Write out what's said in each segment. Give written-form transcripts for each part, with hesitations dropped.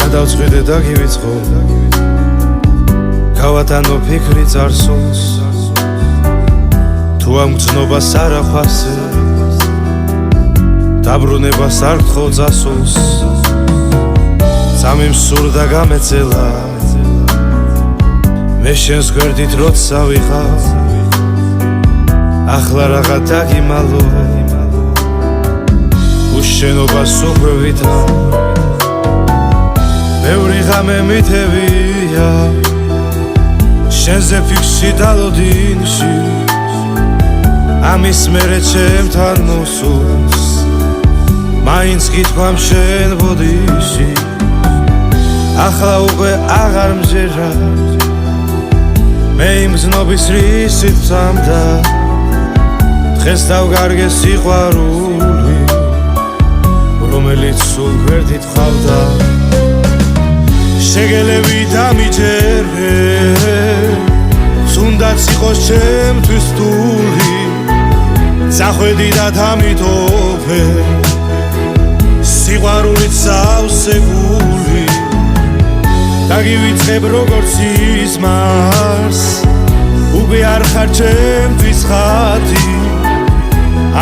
გადავწყვიტე და გივიწყო გავატანო ფიქრი წარსულს თუ ამ გრძნობას არ აფასე დაბრუნებას არ გთხოვ წასულს სამი მსურდა გამეწელა მე შენს გვერდით როცა ვიყავ ახლა რაღა დაგიმალო უშენობას უკვე ვითავ ბევრი ღამე მითევია შენზე ფიქრში დალოდინში ამის მერე ჩემთან მოსულს მაინც გითქვამ შენ ბოდიში ახლა უკვე აღარ მზერა მე იმ გზნობის რისით ვწამდა დღეს დავგარგე სიყვარული რომელიც სულ გვერდით ყავდა შეგელები დამიჯერე თუნდაც იყოს ჩემთვის რთული წახვედი და დამიტოვე სიყვარულით სავსე გული დაგივიწყებ როგორც სიზმარს უკვე არ ხარ ჩემთვის ხატი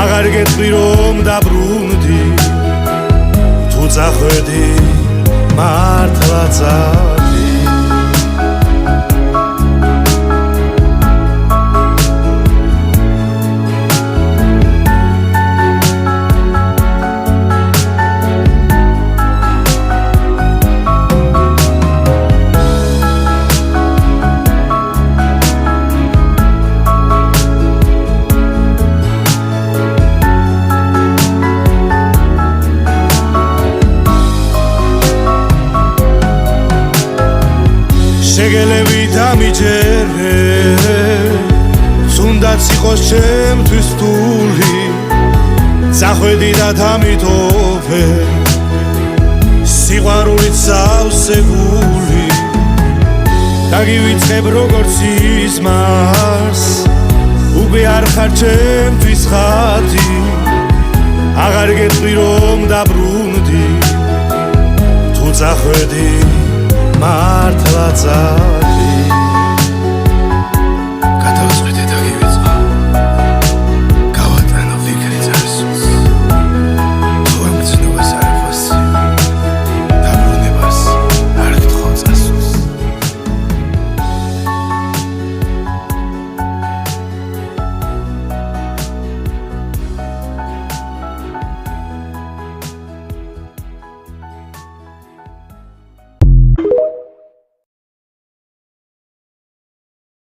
აღარ გეტყვი რომ დაბრუნდი თუ წახვედი მართლა წადი შეგელები დამიჯერე თუნდაც იყოს ჩემთვის რთული წახვედი და დამიტოვე სიყვარულით სავსე გული დაგივიწყებ როგორც სიზმარს უკვე არ ხარ ჩემთვის ხატი აღარ გეტყვი რომ დაბრუნდი თუ წახვედი მართლა წადი